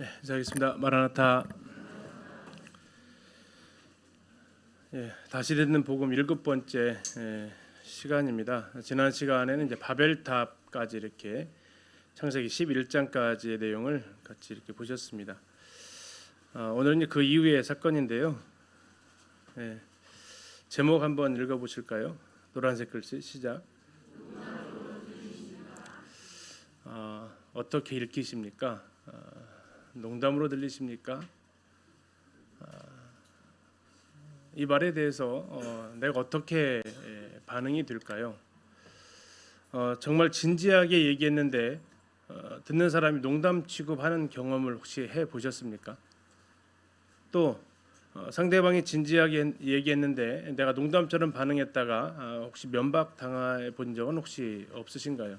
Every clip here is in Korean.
시작하겠습니다. 마라나타. 다시 듣는 복음 7번째 시간입니다. 지난 시간에는 이제 바벨탑까지 이렇게 창세기 11장까지의 내용을 같이 이렇게 보셨습니다. 오늘은 이제 그 이후의 사건인데요. 제목 한번 읽어보실까요? 노란색 글씨 시작. 어떻게 읽히십니까? 농담으로 들리십니까? 이 말에 대해서 내가 어떻게 반응이 될까요? 정말 진지하게 얘기했는데 듣는 사람이 농담 취급하는 경험을 혹시 해보셨습니까? 또 상대방이 진지하게 얘기했는데 내가 농담처럼 반응했다가 혹시 면박 당해 본 적은 혹시 없으신가요?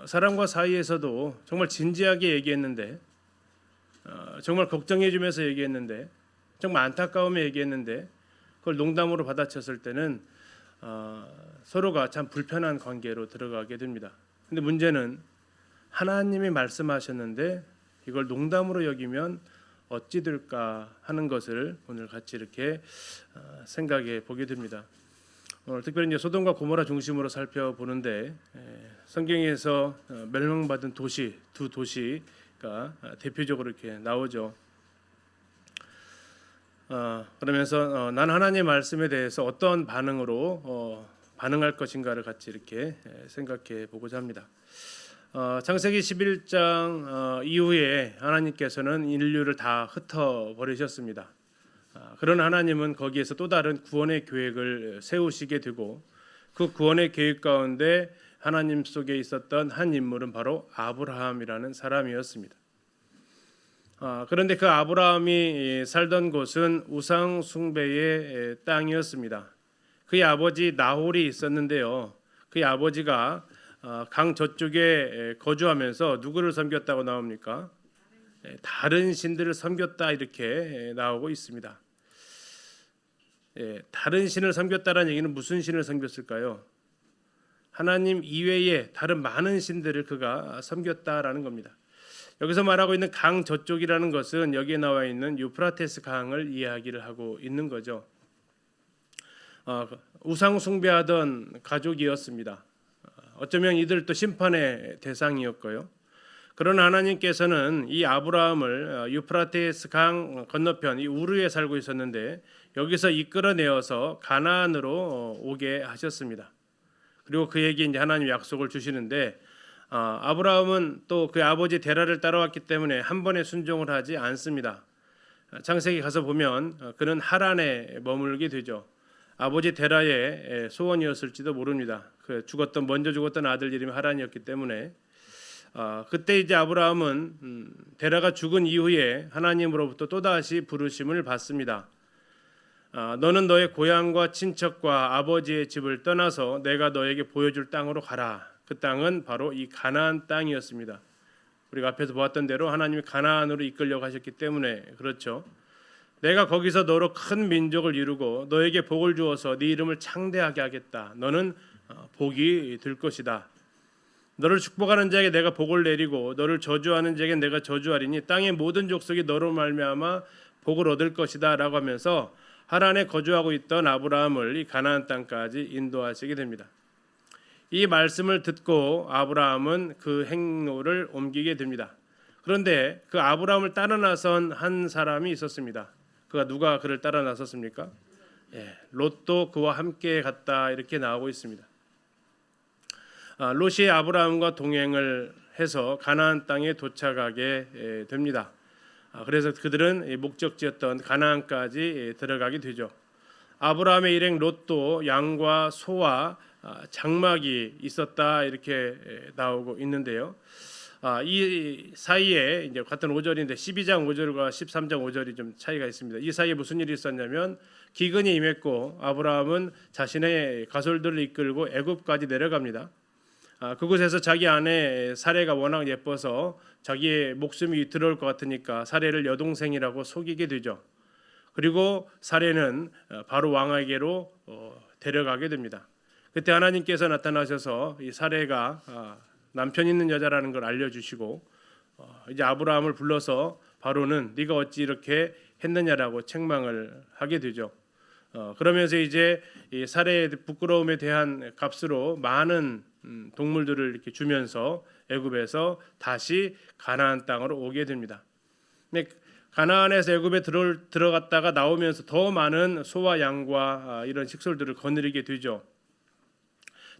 사람과 사이에서도 정말 진지하게 얘기했는데 정말 걱정해주면서 얘기했는데 정말 안타까움에 얘기했는데 그걸 농담으로 받아쳤을 때는 서로가 참 불편한 관계로 들어가게 됩니다. 근데 문제는 하나님이 말씀하셨는데 이걸 농담으로 여기면 어찌 될까 하는 것을 오늘 같이 이렇게 생각해 보게 됩니다. 오늘 특별히 이제 소돔과 고모라 중심으로 살펴보는데 성경에서 멸망받은 도시 두 도시가 대표적으로 이렇게 나오죠. 그러면서 난 하나님의 말씀에 대해서 어떤 반응으로 반응할 것인가를 같이 이렇게 생각해 보고자 합니다. 창세기 11장 이후에 하나님께서는 인류를 다 흩어버리셨습니다. 그러나 하나님은 거기에서 또 다른 구원의 계획을 세우시게 되고 그 구원의 계획 가운데 하나님 속에 있었던 한 인물은 바로 아브라함이라는 사람이었습니다. 그런데 그 아브라함이 살던 곳은 우상 숭배의 땅이었습니다. 그의 아버지 나홀이 있었는데요. 그의 아버지가 강 저쪽에 거주하면서 누구를 섬겼다고 나옵니까? 다른 신들을 섬겼다 이렇게 나오고 있습니다. 다른 신을 섬겼다라는 얘기는 무슨 신을 섬겼을까요? 하나님 이외에 다른 많은 신들을 그가 섬겼다라는 겁니다. 여기서 말하고 있는 강 저쪽이라는 것은 여기에 나와 있는 유프라테스 강을 이야기를 하고 있는 거죠. 우상 숭배하던 가족이었습니다. 어쩌면 이들도 심판의 대상이었고요. 그러나 하나님께서는 이 아브라함을 유프라테스 강 건너편 이 우르에 살고 있었는데 여기서 이끌어내어서 가나안으로 오게 하셨습니다. 그리고 그에게 이제 하나님 약속을 주시는데 아브라함은 또 그 아버지 데라를 따라왔기 때문에 한 번에 순종을 하지 않습니다. 창세기 가서 보면 그는 하란에 머물게 되죠. 아버지 데라의 소원이었을지도 모릅니다. 그 먼저 죽었던 아들 이름이 하란이었기 때문에 그때 이제 아브라함은 데라가 죽은 이후에 하나님으로부터 또다시 부르심을 받습니다. 너는 너의 고향과 친척과 아버지의 집을 떠나서 내가 너에게 보여줄 땅으로 가라. 그 땅은 바로 이 가나안 땅이었습니다. 우리가 앞에서 보았던 대로 하나님이 가나안으로 이끌려고 하셨기 때문에 그렇죠. 내가 거기서 너로 큰 민족을 이루고 너에게 복을 주어서 네 이름을 창대하게 하겠다. 너는 복이 될 것이다. 너를 축복하는 자에게 내가 복을 내리고 너를 저주하는 자에게 내가 저주하리니 땅의 모든 족속이 너로 말미암아 복을 얻을 것이다 라고 하면서 하란에 거주하고 있던 아브라함을 이 가나안 땅까지 인도하시게 됩니다. 이 말씀을 듣고 아브라함은 그 행로를 옮기게 됩니다. 그런데 그 아브라함을 따라 나선 한 사람이 있었습니다. 누가 그를 따라 나섰습니까? 롯도 그와 함께 갔다 이렇게 나오고 있습니다. 롯이 아브라함과 동행을 해서 가나안 땅에 도착하게 됩니다. 그래서 그들은 목적지였던 가나안까지 들어가게 되죠. 아브라함의 일행 롯도 양과 소와 장막이 있었다 이렇게 나오고 있는데요. 이 사이에 이제 같은 5절인데 12장 5절과 13장 5절이 좀 차이가 있습니다. 이 사이에 무슨 일이 있었냐면 기근이 임했고 아브라함은 자신의 가솔들을 이끌고 애굽까지 내려갑니다. 그곳에서 자기 아내 사레가 워낙 예뻐서 자기의 목숨이 들어올 것 같으니까 사레를 여동생이라고 속이게 되죠. 그리고 사레는 바로 왕에게로 데려가게 됩니다. 그때 하나님께서 나타나셔서 이 사레가 남편 있는 여자라는 걸 알려주시고 이제 아브라함을 불러서 바로는 네가 어찌 이렇게 했느냐라고 책망을 하게 되죠. 그러면서 이제 이 살해의 부끄러움에 대한 값으로 많은 동물들을 이렇게 주면서 애굽에서 다시 가나안 땅으로 오게 됩니다. 근데 가나안에서 애굽에 들어갔다가 나오면서 더 많은 소와 양과 이런 식솔들을 거느리게 되죠.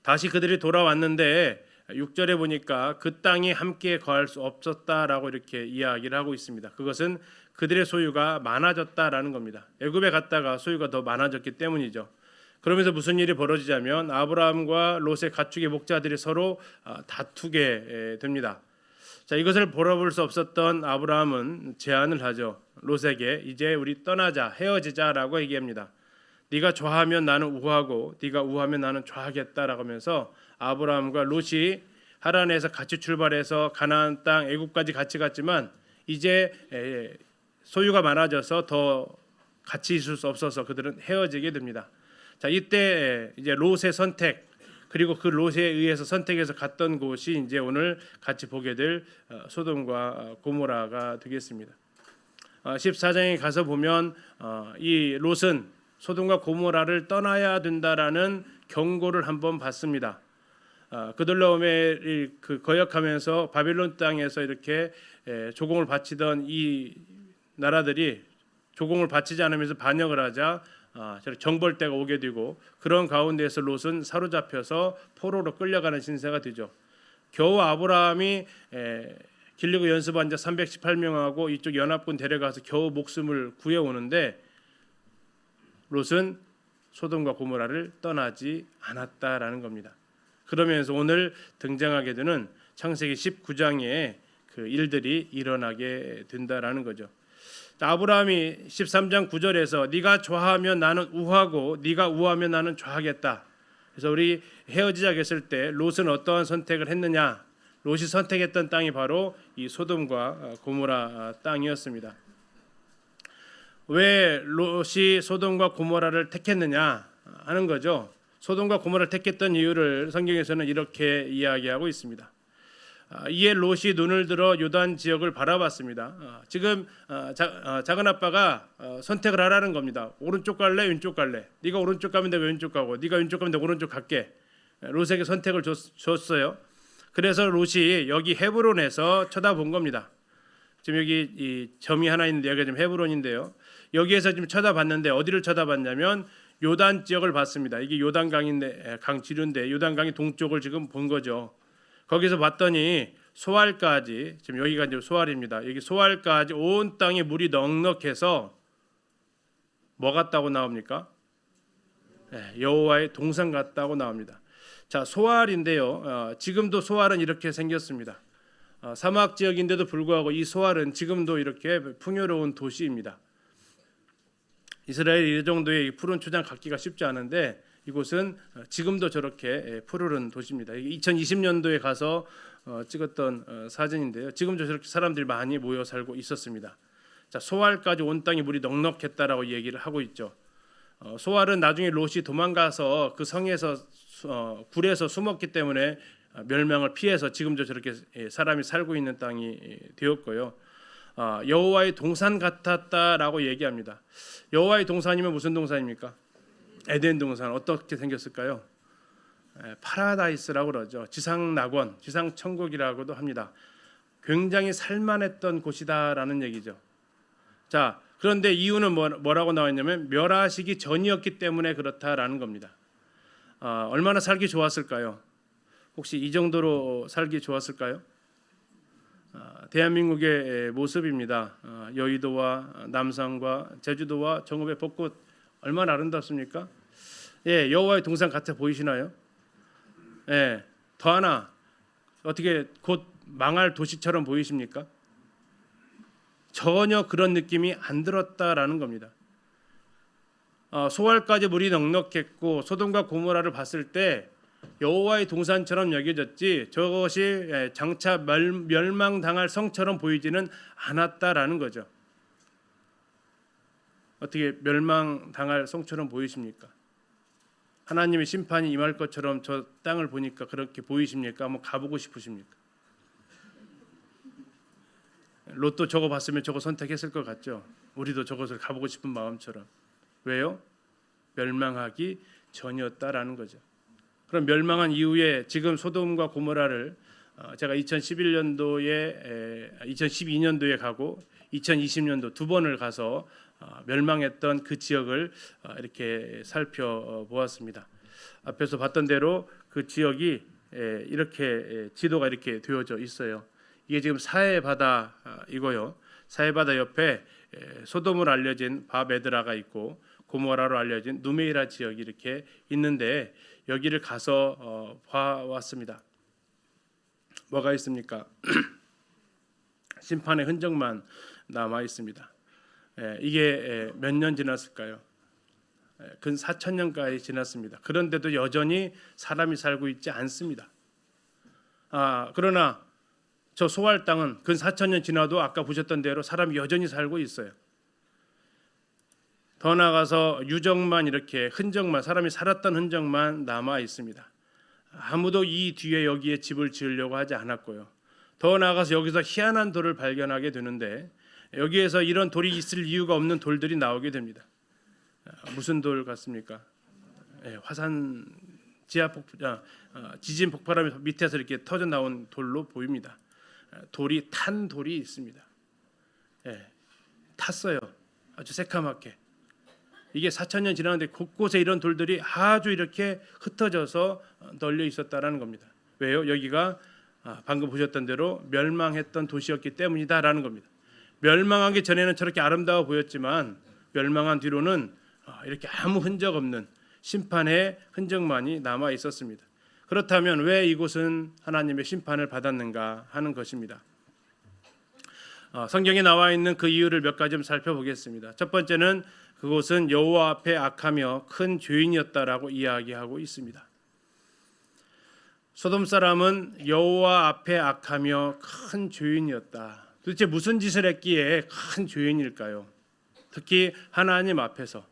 다시 그들이 돌아왔는데 6절에 보니까 그 땅이 함께 거할 수 없었다라고 이렇게 이야기를 하고 있습니다. 그것은 그들의 소유가 많아졌다라는 겁니다. 애굽에 갔다가 소유가 더 많아졌기 때문이죠. 그러면서 무슨 일이 벌어지냐면 아브라함과 롯의 가축의 목자들이 서로 다투게 됩니다. 자, 이것을 바라볼 수 없었던 아브라함은 제안을 하죠. 롯에게 이제 우리 떠나자, 헤어지자라고 얘기합니다. 네가 좌하면 나는 우하고 네가 우하면 나는 좌하겠다라고 하면서 아브라함과 롯이 하란에서 같이 출발해서 가나안 땅 애굽까지 같이 갔지만 이제 소유가 많아져서 더 같이 있을 수 없어서 그들은 헤어지게 됩니다. 자, 이때 이제 롯의 선택 그리고 그 롯에 의해서 선택해서 갔던 곳이 이제 오늘 같이 보게 될 소돔과 고모라가 되겠습니다. 14장에 가서 보면 이 롯은 소돔과 고모라를 떠나야 된다라는 경고를 한번 받습니다. 그들로 거역하면서 바빌론 땅에서 이렇게 조공을 바치던 이 나라들이 조공을 바치지 않으면서 반역을 하자 정벌대가 오게 되고 그런 가운데에서 롯은 사로잡혀서 포로로 끌려가는 신세가 되죠. 겨우 아브라함이 길리고 연습한 자 318명하고 이쪽 연합군 데려가서 겨우 목숨을 구해오는데 롯은 소돔과 고모라를 떠나지 않았다라는 겁니다. 그러면서 오늘 등장하게 되는 창세기 19장에 그 일들이 일어나게 된다라는 거죠. 아브라함이 13장 9절에서 네가 좌하면 나는 우하고 네가 우하면 나는 좌하겠다. 그래서 우리 헤어지자 했을 때 롯은 어떠한 선택을 했느냐? 롯이 선택했던 땅이 바로 이 소돔과 고모라 땅이었습니다. 왜 롯이 소돔과 고모라를 택했느냐 하는 거죠. 소돔과 고모라를 택했던 이유를 성경에서는 이렇게 이야기하고 있습니다. 이에 롯이 눈을 들어 요단 지역을 바라봤습니다. 지금 작은 아빠가 선택을 하라는 겁니다. 오른쪽 갈래, 왼쪽 갈래. 네가 오른쪽 가면 내가 왼쪽 가고, 네가 왼쪽 가면 내가 오른쪽 갈게. 롯에게 선택을 줬어요. 그래서 롯이 여기 헤브론에서 쳐다본 겁니다. 지금 여기 이 점이 하나 있는데 여기가 지금 헤브론인데요. 여기에서 지금 쳐다봤는데 어디를 쳐다봤냐면 요단 지역을 봤습니다. 이게 요단강인데 강 지류인데 요단강이 동쪽을 지금 본 거죠. 거기서 봤더니 소알까지 지금 여기가 이제 소알입니다. 여기 소알까지 온 땅에 물이 넉넉해서 뭐 같다고 나옵니까? 여호와의 동산 같다고 나옵니다. 자, 소알인데요. 지금도 소알은 이렇게 생겼습니다. 사막 지역인데도 불구하고 이 소알은 지금도 이렇게 풍요로운 도시입니다. 이스라엘 이 정도의 푸른 초장 갖기가 쉽지 않은데 이곳은 지금도 저렇게 푸르른 도시입니다. 2020년도에 가서 찍었던 사진인데요. 지금도 저렇게 사람들이 많이 모여 살고 있었습니다. 자, 소알까지 온 땅에 물이 넉넉했다라고 얘기를 하고 있죠. 소알은 나중에 롯이 도망가서 그 성에서 굴에서 숨었기 때문에 멸망을 피해서 지금도 저렇게 사람이 살고 있는 땅이 되었고요. 여호와의 동산 같았다라고 얘기합니다. 여호와의 동산이면 무슨 동산입니까? 에덴 동산. 어떻게 생겼을까요? 파라다이스라고 그러죠. 지상 낙원, 지상 천국이라고도 합니다. 굉장히 살만했던 곳이다라는 얘기죠. 자, 그런데 이유는 뭐라고 나와 있냐면 멸하시기 전이었기 때문에 그렇다라는 겁니다. 얼마나 살기 좋았을까요? 혹시 이 정도로 살기 좋았을까요? 대한민국의 모습입니다. 여의도와 남산과 제주도와 정읍의 벚꽃 얼마나 아름답습니까? 여호와의 동산 같아 보이시나요? 더 하나 어떻게 곧 망할 도시처럼 보이십니까? 전혀 그런 느낌이 안 들었다라는 겁니다. 소알까지 물이 넉넉했고 소돔과 고모라를 봤을 때 여호와의 동산처럼 여겨졌지 저것이 장차 멸망당할 성처럼 보이지는 않았다라는 거죠. 어떻게 멸망당할 성처럼 보이십니까? 하나님의 심판이 임할 것처럼 저 땅을 보니까 그렇게 보이십니까? 한번 가보고 싶으십니까? 로또 저거 봤으면 저거 선택했을 것 같죠. 우리도 저것을 가보고 싶은 마음처럼. 왜요? 멸망하기 전이었다라는 거죠. 그럼 멸망한 이후에 지금 소돔과 고모라를 제가 2012년도에 가고 2020년도 두 번을 가서 멸망했던 그 지역을 이렇게 살펴보았습니다. 앞에서 봤던 대로 그 지역이 이렇게 지도가 이렇게 되어져 있어요. 이게 지금 사해바다이고요. 사해바다 옆에 소돔으로 알려진 바베드라가 있고 고모라로 알려진 누메이라 지역이 이렇게 있는데 여기를 가서 봐왔습니다. 뭐가 있습니까? 심판의 흔적만 남아 있습니다. 이게 몇 년 지났을까요? 근 4,000년까지 지났습니다. 그런데도 여전히 사람이 살고 있지 않습니다. 그러나 저 소알 땅은 근 4,000년 지나도 아까 보셨던 대로 사람이 여전히 살고 있어요. 더 나아가서 유적만 이렇게 흔적만 사람이 살았던 흔적만 남아 있습니다. 아무도 이 뒤에 여기에 집을 지으려고 하지 않았고요. 더 나아가서 여기서 희한한 돌을 발견하게 되는데 여기에서 이런 돌이 있을 이유가 없는 돌들이 나오게 됩니다. 무슨 돌 같습니까? 화산 지진 폭발하면서 밑에서 이렇게 터져 나온 돌로 보입니다. 돌이 탄 돌이 있습니다. 탔어요. 아주 새카맣게. 이게 4,000년 지났는데 곳곳에 이런 돌들이 아주 이렇게 흩어져서 널려 있었다라는 겁니다. 왜요? 여기가 방금 보셨던 대로 멸망했던 도시였기 때문이다라는 겁니다. 멸망하기 전에는 저렇게 아름다워 보였지만 멸망한 뒤로는 이렇게 아무 흔적 없는 심판의 흔적만이 남아 있었습니다. 그렇다면 왜 이곳은 하나님의 심판을 받았는가 하는 것입니다. 성경에 나와 있는 그 이유를 몇 가지 좀 살펴보겠습니다. 첫 번째는 그곳은 여호와 앞에 악하며 큰 죄인이었다라고 이야기하고 있습니다. 소돔 사람은 여호와 앞에 악하며 큰 죄인이었다. 도대체 무슨 짓을 했기에 큰 죄인일까요? 특히 하나님 앞에서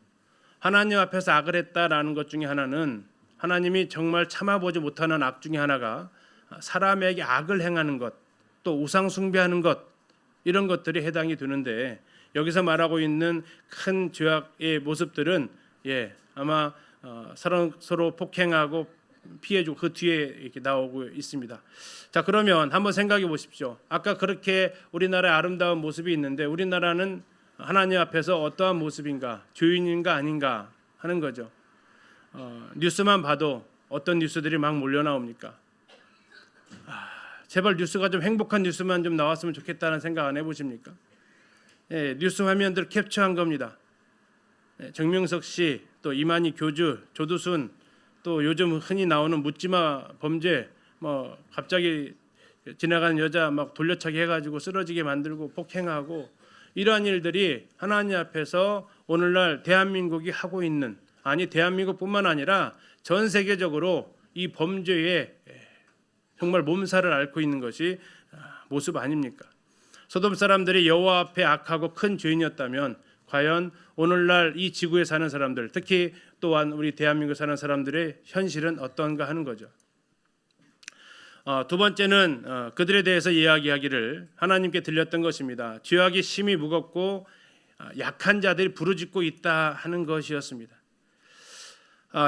악을 했다라는 것 중에 하나는 하나님이 정말 참아보지 못하는 악 중에 하나가 사람에게 악을 행하는 것, 또 우상 숭배하는 것, 이런 것들이 해당이 되는데 여기서 말하고 있는 큰 죄악의 모습들은 아마 서로 폭행하고 피해주고 그 뒤에 이렇게 나오고 있습니다. 자, 그러면 한번 생각해 보십시오. 아까 그렇게 우리나라의 아름다운 모습이 있는데 우리나라는 하나님 앞에서 어떠한 모습인가, 죄인인가 아닌가 하는 거죠. 뉴스만 봐도 어떤 뉴스들이 막 몰려 나옵니까? 제발 뉴스가 좀 행복한 뉴스만 좀 나왔으면 좋겠다는 생각 안 해보십니까? 뉴스 화면들 캡처한 겁니다. 정명석 씨, 또 이만희 교주, 조두순, 또 요즘 흔히 나오는 묻지마 범죄, 뭐 갑자기 지나가는 여자 막 돌려차기 해가지고 쓰러지게 만들고 폭행하고 이러한 일들이 하나님 앞에서 오늘날 대한민국이 하고 있는, 아니 대한민국뿐만 아니라 전 세계적으로 이 범죄에 정말 몸살을 앓고 있는 것이 모습 아닙니까? 소돔 사람들이 여호와 앞에 악하고 큰 죄인이었다면 과연 오늘날 이 지구에 사는 사람들, 특히 또한 우리 대한민국에 사는 사람들의 현실은 어떤가 하는 거죠. 두 번째는 그들에 대해서 이야기하기를 하나님께 들렸던 것입니다. 죄악이 심히 무겁고 약한 자들이 부르짖고 있다 하는 것이었습니다.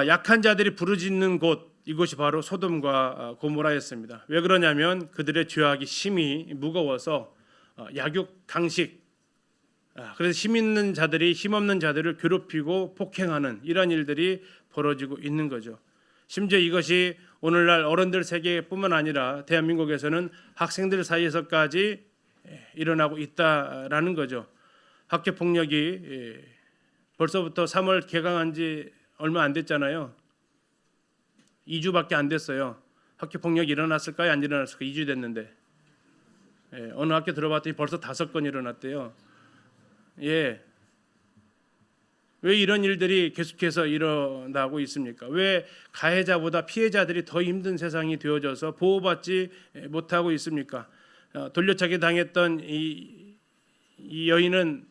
약한 자들이 부르짖는 곳, 이곳이 바로 소돔과 고모라였습니다. 왜 그러냐면 그들의 죄악이 심히 무거워서 약육 강식, 그래서 힘 있는 자들이 힘없는 자들을 괴롭히고 폭행하는 이런 일들이 벌어지고 있는 거죠. 심지어 이것이 오늘날 어른들 세계뿐만 아니라 대한민국에서는 학생들 사이에서까지 일어나고 있다라는 거죠. 학교 폭력이 벌써부터 3월 개강한 지 얼마 안 됐잖아요. 2주밖에 안 됐어요. 학교 폭력이 일어났을까요? 안 일어났을까요? 2주 됐는데 어느 학교 들어봤더니 벌써 5건 일어났대요. 왜 이런 일들이 계속해서 일어나고 있습니까? 왜 가해자보다 피해자들이 더 힘든 세상이 되어져서 보호받지 못하고 있습니까? 돌려차기 당했던 이 여인은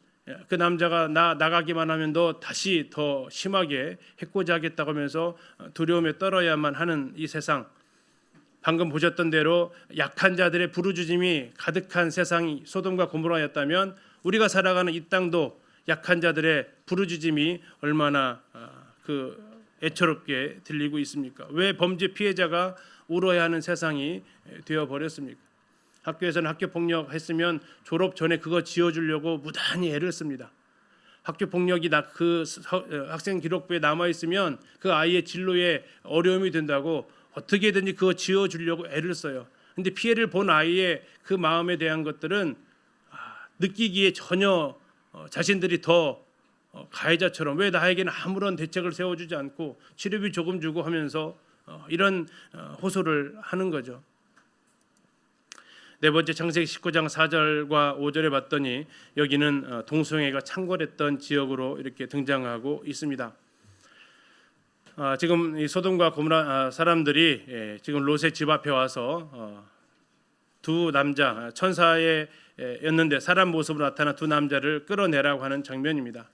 그 남자가 나가기만 하면 너 다시 더 심하게 해코지 하겠다고 하면서 두려움에 떨어야만 하는 이 세상. 방금 보셨던 대로 약한 자들의 부르짖음이 가득한 세상이 소돔과 고모라였다면 우리가 살아가는 이 땅도 약한 자들의 부르짖음이 얼마나 애처롭게 들리고 있습니까? 왜 범죄 피해자가 울어야 하는 세상이 되어 버렸습니까? 학교에서는 학교 폭력 했으면 졸업 전에 그거 지워주려고 무단히 애를 씁니다. 학교 폭력이 학생 기록부에 남아 있으면 그 아이의 진로에 어려움이 된다고 어떻게든지 그거 지워주려고 애를 써요. 근데 피해를 본 아이의 그 마음에 대한 것들은 느끼기에 전혀 자신들이 더 가해자처럼 왜 나에게는 아무런 대책을 세워주지 않고 치료비 조금 주고 하면서 이런 호소를 하는 거죠. 네 번째, 창세기 19장 4절과 5절에 봤더니 여기는 동성애가 창궐했던 지역으로 이렇게 등장하고 있습니다. 지금 이 소돔과 고모라 사람들이 지금 롯의 집 앞에 와서 두 남자 천사였는데 사람 모습으로 나타난 두 남자를 끌어내라고 하는 장면입니다.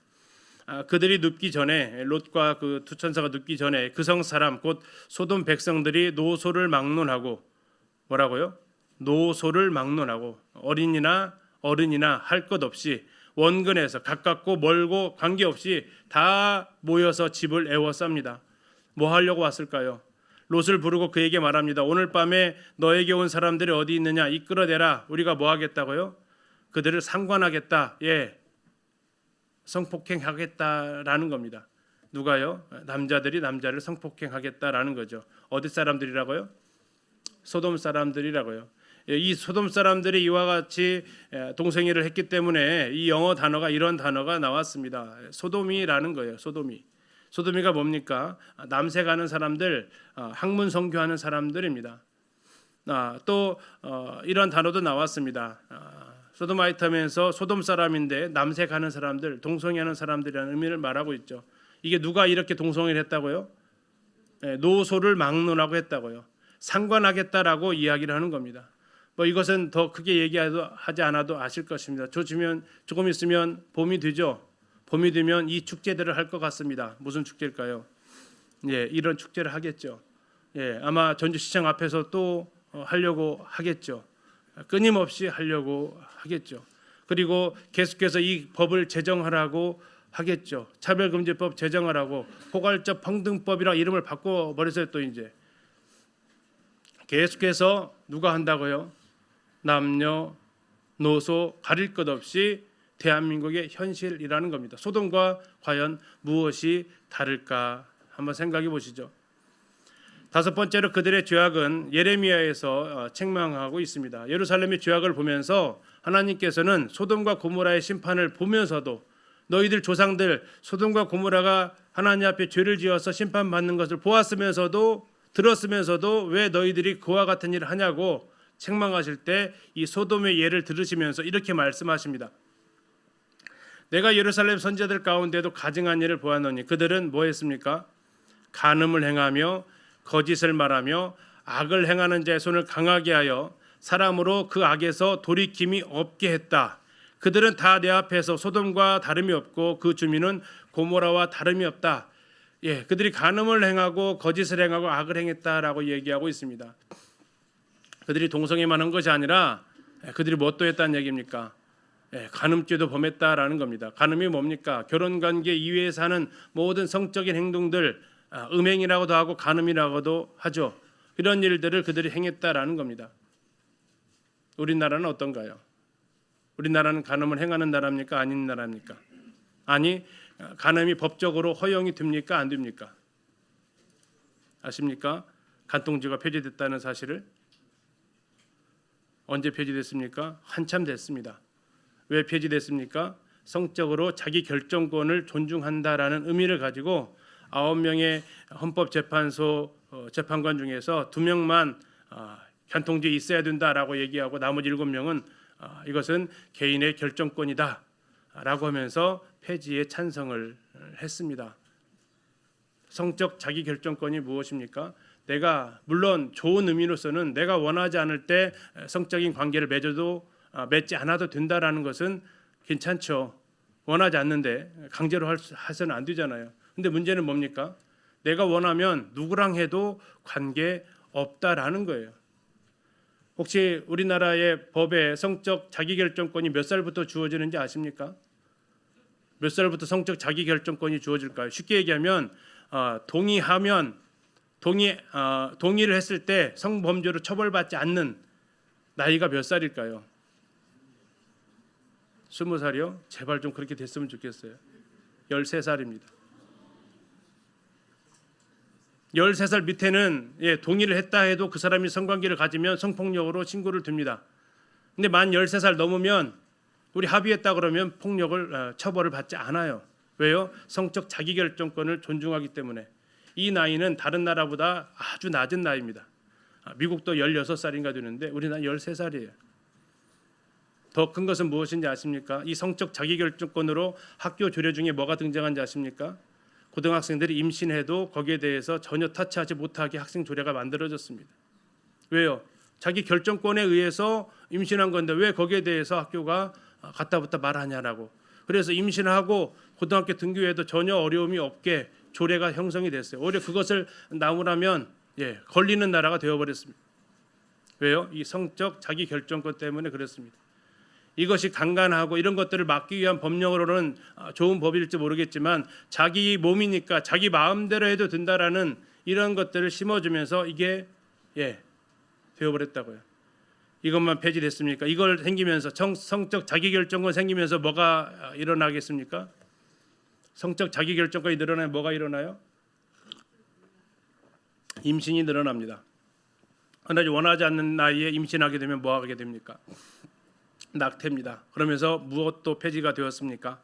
그들이 눕기 전에 롯과 그 두 천사가 눕기 전에 그 성 사람 곧 소돔 백성들이 노소를 막론하고 뭐라고요? 노소를 막론하고 어린이나 어른이나 할 것 없이 원근에서 가깝고 멀고 관계없이 다 모여서 집을 에워쌉니다. 뭐 하려고 왔을까요? 롯을 부르고 그에게 말합니다. 오늘 밤에 너에게 온 사람들이 어디 있느냐? 이끌어내라. 우리가 뭐 하겠다고요? 그들을 상관하겠다. 성폭행하겠다라는 겁니다. 누가요? 남자들이 남자를 성폭행하겠다라는 거죠. 어디 사람들이라고요? 소돔 사람들이라고요. 이 소돔 사람들이 이와 같이 동성애를 했기 때문에 이 영어 단어가 이런 단어가 나왔습니다. 소돔이라는 거예요. 소돔이가 뭡니까? 남색하는 사람들, 학문 선교하는 사람들입니다. 또 이런 단어도 나왔습니다. 소도마이트면서 소돔 사람인데 남색하는 사람들, 동성애하는 사람들이라는 의미를 말하고 있죠. 이게 누가 이렇게 동성애를 했다고요? 노소를 막론하고 했다고요. 상관하겠다라고 이야기를 하는 겁니다. 이것은 더 크게 얘기하지 않아도 아실 것입니다. 조금 있으면 봄이 되죠. 봄이 되면 이 축제들을 할 것 같습니다. 무슨 축제일까요? 이런 축제를 하겠죠. 아마 전주시청 앞에서 또 하려고 하겠죠. 끊임없이 하려고 하겠죠. 그리고 계속해서 이 법을 제정하라고 하겠죠. 차별금지법 제정하라고 포괄적 평등법이라 이름을 바꿔버렸어요. 또 이제 계속해서 누가 한다고요? 남녀 노소 가릴 것 없이 대한민국의 현실이라는 겁니다. 소돔과 과연 무엇이 다를까 한번 생각해 보시죠. 다섯 번째로 그들의 죄악은 예레미야에서 책망하고 있습니다. 예루살렘의 죄악을 보면서 하나님께서는 소돔과 고모라의 심판을 보면서도 너희들 조상들 소돔과 고모라가 하나님 앞에 죄를 지어서 심판받는 것을 보았으면서도 들었으면서도 왜 너희들이 그와 같은 일을 하냐고 책망하실 때 이 소돔의 예를 들으시면서 이렇게 말씀하십니다. 내가 예루살렘 선지자들 가운데도 가증한 일을 보았노니 그들은 뭐 했습니까? 간음을 행하며 거짓을 말하며 악을 행하는 자의 손을 강하게 하여 사람으로 그 악에서 돌이킴이 없게 했다. 그들은 다 내 앞에서 소돔과 다름이 없고 그 주민은 고모라와 다름이 없다. 그들이 간음을 행하고 거짓을 행하고 악을 행했다라고 얘기하고 있습니다. 그들이 동성애만 한 것이 아니라 그들이 뭣도 했다는 얘기입니까? 간음죄도 범했다라는 겁니다. 간음이 뭡니까? 결혼관계 이외에서 하는 모든 성적인 행동들, 음행이라고도 하고 간음이라고도 하죠. 이런 일들을 그들이 행했다라는 겁니다. 우리나라는 어떤가요? 우리나라는 간음을 행하는 나라입니까? 아닌 나라입니까? 아니, 간음이 법적으로 허용이 됩니까? 안 됩니까? 아십니까? 간통죄가 폐지됐다는 사실을? 언제 폐지됐습니까? 한참 됐습니다. 왜 폐지됐습니까? 성적으로 자기 결정권을 존중한다라는 의미를 가지고 9명의 헌법재판소 재판관 중에서 2명만 간통죄 있어야 된다라고 얘기하고 나머지 7명은 이것은 개인의 결정권이다 라고 하면서 폐지에 찬성을 했습니다. 성적 자기 결정권이 무엇입니까? 내가 물론 좋은 의미로서는 내가 원하지 않을 때 성적인 관계를 맺지 않아도 된다라는 것은 괜찮죠. 원하지 않는데 강제로 해서는 안 되잖아요. 근데 문제는 뭡니까? 내가 원하면 누구랑 해도 관계 없다라는 거예요. 혹시 우리나라의 법에 성적 자기결정권이 몇 살부터 주어지는지 아십니까? 몇 살부터 성적 자기결정권이 주어질까요? 쉽게 얘기하면 동의를 했을 때 성범죄로 처벌받지 않는 나이가 몇 살일까요? 20살이요? 제발 좀 그렇게 됐으면 좋겠어요. 13살입니다. 13살 밑에는 동의를 했다 해도 그 사람이 성관계를 가지면 성폭력으로 신고를 듭니다. 근데 만 13살 넘으면 우리 합의했다 그러면 폭력을 처벌을 받지 않아요. 왜요? 성적 자기결정권을 존중하기 때문에. 이 나이는 다른 나라보다 아주 낮은 나이입니다. 미국도 16살인가 되는데 우리나라 13살이에요. 더 큰 것은 무엇인지 아십니까? 이 성적 자기결정권으로 학교 조례 중에 뭐가 등장한지 아십니까? 고등학생들이 임신해도 거기에 대해서 전혀 터치하지 못하게 학생 조례가 만들어졌습니다. 왜요? 자기 결정권에 의해서 임신한 건데 왜 거기에 대해서 학교가 갖다부터 말하냐라고. 그래서 임신하고 고등학교 등교해도 전혀 어려움이 없게 조례가 형성이 됐어요. 오히려 그것을 나무라면 걸리는 나라가 되어버렸습니다. 왜요? 이 성적 자기 결정권 때문에 그렇습니다. 이것이 강간하고 이런 것들을 막기 위한 법령으로는 좋은 법일지 모르겠지만 자기 몸이니까 자기 마음대로 해도 된다라는 이런 것들을 심어주면서 이게 되어버렸다고요. 이것만 폐지됐습니까? 이걸 생기면서 성적 자기결정권 생기면서 뭐가 일어나겠습니까? 성적 자기결정권이 늘어나면 뭐가 일어나요? 임신이 늘어납니다. 그러나 원하지 않는 나이에 임신하게 되면 뭐 하게 됩니까? 낙태입니다. 그러면서 무엇도 폐지가 되었습니까?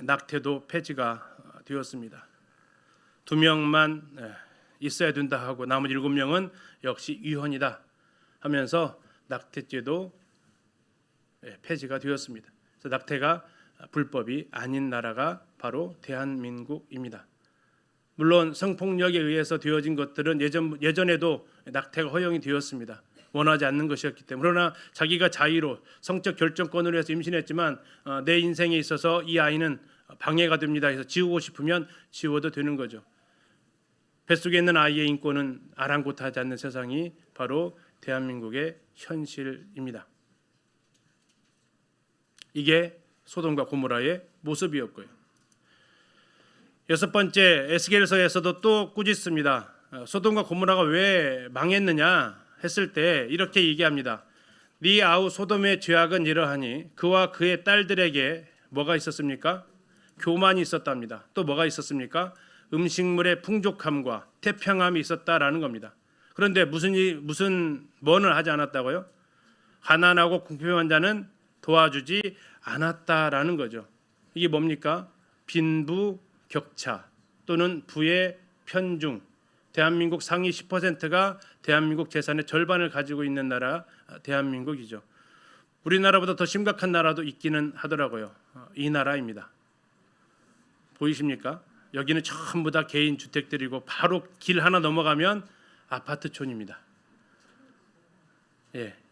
낙태도 폐지가 되었습니다. 2명만 있어야 된다 하고 나머지 7명은 역시 위헌이다 하면서 낙태죄도 폐지가 되었습니다. 그래서 낙태가 불법이 아닌 나라가 바로 대한민국입니다. 물론 성폭력에 의해서 되어진 것들은 예전에도 낙태가 허용이 되었습니다. 원하지 않는 것이었기 때문에. 그러나 자기가 자의로 성적 결정권으로 해서 임신했지만 내 인생에 있어서 이 아이는 방해가 됩니다 해서 지우고 싶으면 지워도 되는 거죠. 뱃속에 있는 아이의 인권은 아랑곳하지 않는 세상이 바로 대한민국의 현실입니다. 이게 소돔과 고모라의 모습이었고요. 6번째, 에스겔서에서도 또 꾸짖습니다. 소돔과 고모라가 왜 망했느냐 했을 때 이렇게 얘기합니다. 네 아우 소돔의 죄악은 이러하니 그와 그의 딸들에게 뭐가 있었습니까? 교만이 있었답니다. 또 뭐가 있었습니까? 음식물의 풍족함과 태평함이 있었다라는 겁니다. 그런데 뭐는 하지 않았다고요? 가난하고 궁핍한 자는 도와주지 않았다라는 거죠. 이게 뭡니까? 빈부격차 또는 부의 편중. 대한민국 상위 10%가 대한민국 재산의 절반을 가지고 있는 나라 대한민국이죠. 우리나라보다 더 심각한 나라도 있기는 하더라고요. 이 나라입니다. 보이십니까? 여기는 전부 다 개인 주택들이고 바로 길 하나 넘어가면 아파트촌입니다.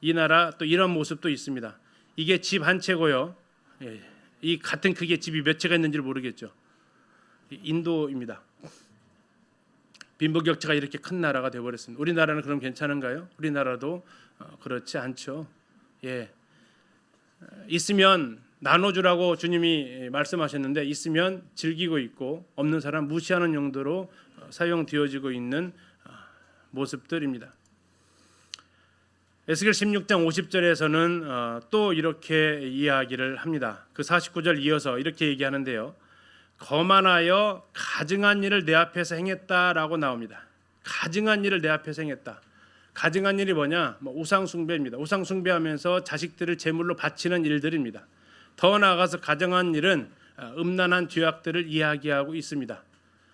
이 나라 또 이런 모습도 있습니다. 이게 집 한 채고요. 이 같은 크기의 집이 몇 채가 있는지를 모르겠죠. 인도입니다. 빈부격차가 이렇게 큰 나라가 되어버렸습니다. 우리나라는 그럼 괜찮은가요? 우리나라도 그렇지 않죠. 있으면 나눠주라고 주님이 말씀하셨는데 있으면 즐기고 있고 없는 사람 무시하는 용도로 사용되어지고 있는 모습들입니다. 에스겔 16장 50절에서는 또 이렇게 이야기를 합니다. 그 49절 이어서 이렇게 얘기하는데요. 거만하여 가증한 일을 내 앞에서 행했다라고 나옵니다. 가증한 일을 내 앞에서 행했다. 가증한 일이 뭐냐? 우상 숭배입니다. 우상 숭배하면서 자식들을 제물로 바치는 일들입니다. 더 나아가서 가증한 일은 음란한 죄악들을 이야기하고 있습니다.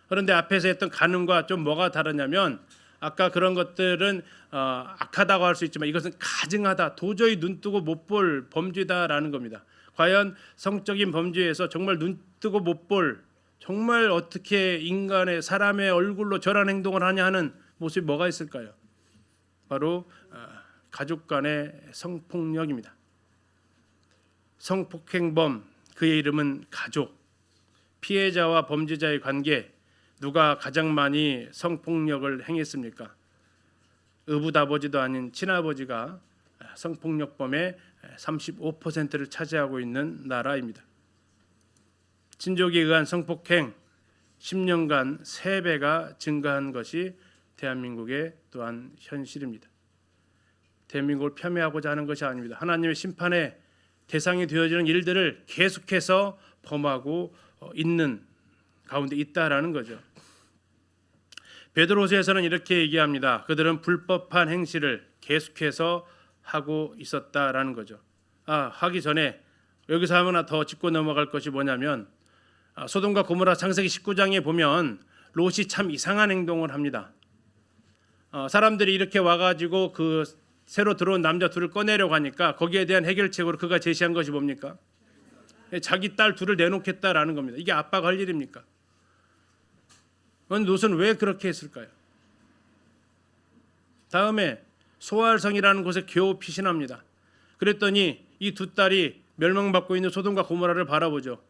그런데 앞에서 했던 간음과 좀 뭐가 다르냐면 아까 그런 것들은 악하다고 할 수 있지만 이것은 가증하다. 도저히 눈뜨고 못 볼 범죄다라는 겁니다. 과연 성적인 범죄에서 정말 눈뜨고 못 볼 정말 어떻게 인간의 사람의 얼굴로 저런 행동을 하냐 하는 모습이 뭐가 있을까요? 바로 가족 간의 성폭력입니다. 성폭행범 그의 이름은 가족. 피해자와 범죄자의 관계 누가 가장 많이 성폭력을 행했습니까? 의붓아버지도 아닌 친아버지가 성폭력범의 35%를 차지하고 있는 나라입니다. 친족에 의한 성폭행 10년간 3배가 증가한 것이 대한민국의 또한 현실입니다. 대한민국을 폄훼하고자 하는 것이 아닙니다. 하나님의 심판의 대상이 되어지는 일들을 계속해서 범하고 있는 가운데 있다라는 거죠. 베드로서에서는 이렇게 얘기합니다. 그들은 불법한 행실을 계속해서 하고 있었다라는 거죠. 하기 전에 여기서 하나 더 짚고 넘어갈 것이 뭐냐면 소돔과 고모라 창세기 19장에 보면 롯이 참 이상한 행동을 합니다. 사람들이 이렇게 와가지고 그 새로 들어온 남자 둘을 꺼내려고 하니까 거기에 대한 해결책으로 그가 제시한 것이 뭡니까? 자기 딸 둘을 내놓겠다라는 겁니다. 이게 아빠가 할 일입니까? 롯은 왜 그렇게 했을까요? 다음에 소알성이라는 곳에 겨우 피신합니다. 그랬더니 이 두 딸이 멸망받고 있는 소돔과 고모라를 바라보죠.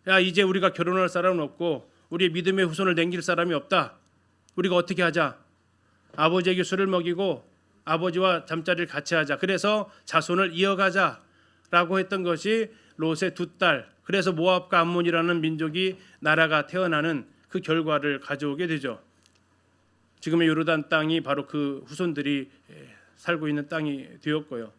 야, 이제 우리가 결혼할 사람은 없고 우리의 믿음의 후손을 남길 사람이 없다. 우리가 어떻게 하자? 아버지에게 술을 먹이고 아버지와 잠자리를 같이 하자. 그래서 자손을 이어가자라고 했던 것이 롯의 두 딸. 그래서 모압과 암몬이라는 민족이 나라가 태어나는 그 결과를 가져오게 되죠. 지금의 요르단 땅이 바로 그 후손들이 살고 있는 땅이 되었고요.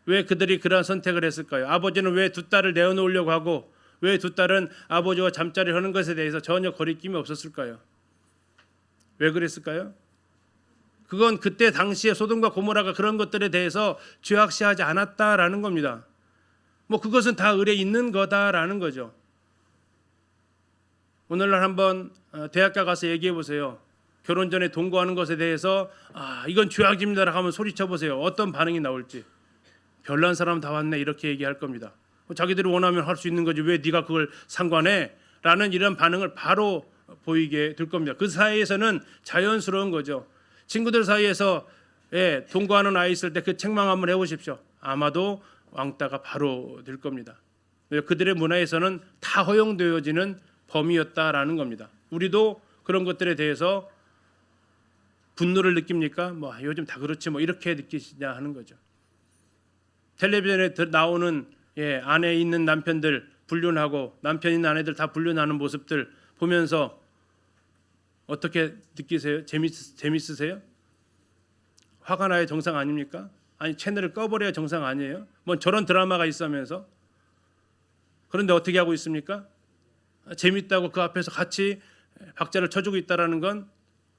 왜 그들이 그러한 선택을 했을까요? 아버지는 왜 두 딸을 내어놓으려고 하고 왜 두 딸은 아버지와 잠자리를 하는 것에 대해서 전혀 거리낌이 없었을까요? 왜 그랬을까요? 그건 그때 당시에 소돔과 고모라가 그런 것들에 대해서 죄악시하지 않았다라는 겁니다. 그것은 다 의례 있는 거다라는 거죠. 오늘날 한번 대학가 가서 얘기해 보세요. 결혼 전에 동거하는 것에 대해서 이건 죄악입니다라고 하면 소리쳐 보세요. 어떤 반응이 나올지. 별난 사람 다 왔네 이렇게 얘기할 겁니다. 자기들이 원하면 할 수 있는 거지 왜 네가 그걸 상관해? 라는 이런 반응을 바로 보이게 될 겁니다. 그 사이에서는 자연스러운 거죠. 친구들 사이에서 동거하는 아이 있을 때 그 책망 한번 해보십시오. 아마도 왕따가 바로 될 겁니다. 그들의 문화에서는 다 허용되어지는 범위였다라는 겁니다. 우리도 그런 것들에 대해서 분노를 느낍니까? 요즘 다 그렇지 이렇게 느끼시냐 하는 거죠. 텔레비전에 나오는 아내에 있는 남편들 불륜하고 남편 있는 아내들 다 불륜하는 모습들 보면서 어떻게 느끼세요? 재밌으세요? 화가 나야 정상 아닙니까? 아니 채널을 꺼버려야 정상 아니에요? 저런 드라마가 있으면서. 그런데 어떻게 하고 있습니까? 재밌다고 그 앞에서 같이 박자를 쳐주고 있다라는 건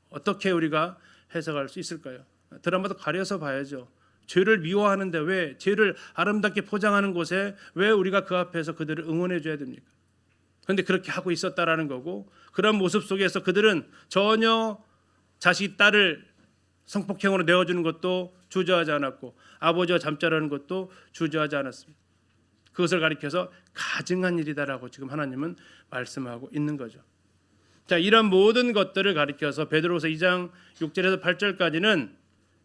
어떻게 우리가 해석할 수 있을까요? 드라마도 가려서 봐야죠. 죄를 미워하는데 왜 죄를 아름답게 포장하는 곳에 왜 우리가 그 앞에서 그들을 응원해 줘야 됩니까? 그런데 그렇게 하고 있었다라는 거고 그런 모습 속에서 그들은 전혀 자식 딸을 성폭행으로 내어주는 것도 주저하지 않았고 아버지와 잠자라는 것도 주저하지 않았습니다. 그것을 가리켜서 가증한 일이다라고 지금 하나님은 말씀하고 있는 거죠. 자, 이런 모든 것들을 가리켜서 베드로서 2장 6절에서 8절까지는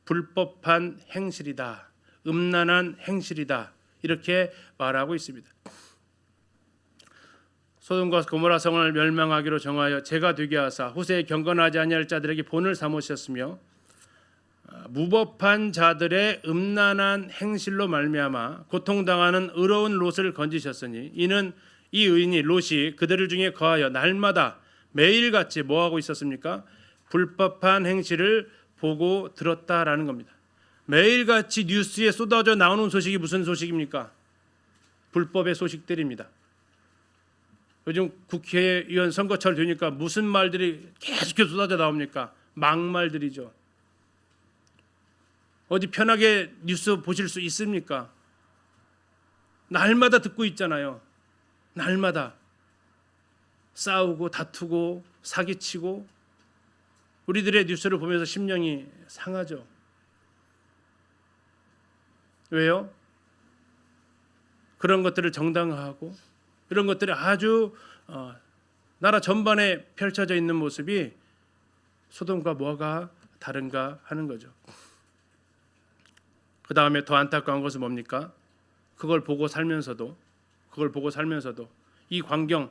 불법한 행실이다, 음란한 행실이다 이렇게 말하고 있습니다. 소돔과 고모라 성을 멸망하기로 정하여 제가 되게 하사 후세에 경건하지 아니할 자들에게 본을 삼으셨으며 무법한 자들의 음란한 행실로 말미암아 고통당하는 의로운 롯을 건지셨으니 이는 이 의인이 롯이 그들 중에 거하여 날마다 매일같이 뭐하고 있었습니까? 불법한 행실을 보고 들었다라는 겁니다. 매일같이 뉴스에 쏟아져 나오는 소식이 무슨 소식입니까? 불법의 소식들입니다. 요즘 국회의원 선거철 되니까 무슨 말들이 계속해서 쏟아져 나옵니까? 막말들이죠. 어디 편하게 뉴스 보실 수 있습니까? 날마다 듣고 있잖아요. 날마다 싸우고 다투고 사기치고 우리들의 뉴스를 보면서 심령이 상하죠. 왜요? 그런 것들을 정당화하고 이런 것들이 아주 나라 전반에 펼쳐져 있는 모습이 소돔과 뭐가 다른가 하는 거죠. 그 다음에 더 안타까운 것은 뭡니까? 그걸 보고 살면서도 이 광경,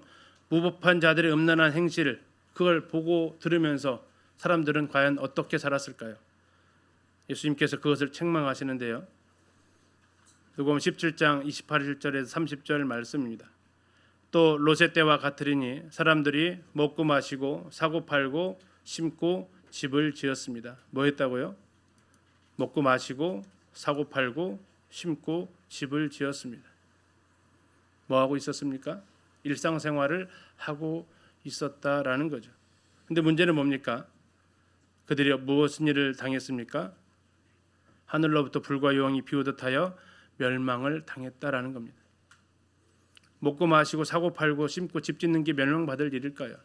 무법한 자들의 음란한 행실 그걸 보고 들으면서 사람들은 과연 어떻게 살았을까요? 예수님께서 그것을 책망하시는데요. 누가복음 17장 28절에서 30절 말씀입니다. 또 롯의 때와 같으리니 사람들이 먹고 마시고 사고 팔고 심고 집을 지었습니다. 뭐 했다고요? 먹고 마시고 사고 팔고 심고 집을 지었습니다. 뭐 하고 있었습니까? 일상생활을 하고 있었다라는 거죠. 근데 문제는 뭡니까? 그들이 무슨 일을 당했습니까? 하늘로부터 불과 유황이 비오듯 하여 멸망을 당했다라는 겁니다. 먹고 마시고 사고 팔고 심고 집 짓는 게 멸망받을 일일까요?